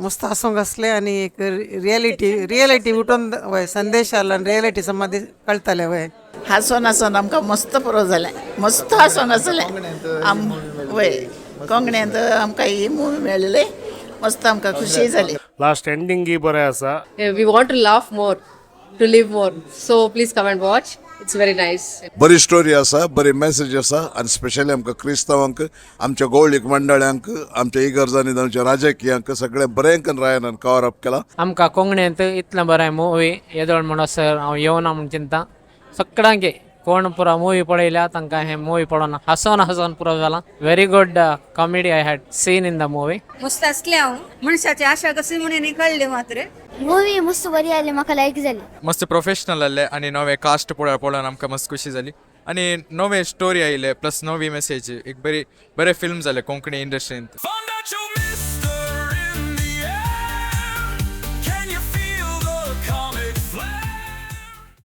मस्त हसूंक असले आणि एक रियालिटी उठून वय संदेश आला आणि रियालिटी संबंधी कळतले वय हसून हसून आमकां मस्त पुरो जालें मस्त हसूंक आसलें वय कोंकणींत आमकां ही मुवी मेळिल्ली मस्त आमकां खुशी जाली. लास्ट एंडिंग ही बरें आसा. We want to laugh more, to live more. So please come and watch. It's very nice. बरी स्टोरी आसा, बरी मेसेज आसा आणि स्पेशली आमकां क्रिस्तावांक, आमच्या गवळीक मंडळांक, आमच्या इगर्जांनी आमच्या राजकीयांक सगळे बरेंकन रायनान कवर अप केला. आमकां कोंकणींत इतलें बरें मुवी येदोळ म्हणसर हांव येवना म्हूण चिंता. सगळ्यांक कोण पुरो मुवी पळयल्या तांकां हे मुवी पळोवन हसून पुरो जाला. Very good comedy I had seen in the movie. मस्त असले हांव मनशाची आशा कशी म्हणून कळले मात्र मूवी मस्त बरी आली म्हाका लायक जाली. मस्त प्रोफेशनल आले आणि नवे कास्ट पळोवन आमकां मस्त खुशी जाली आणि नवे स्टोरी आयले प्लस नवी मेसेज एक बरे फिल्म जाले कोंकणी इंडस्ट्रींत.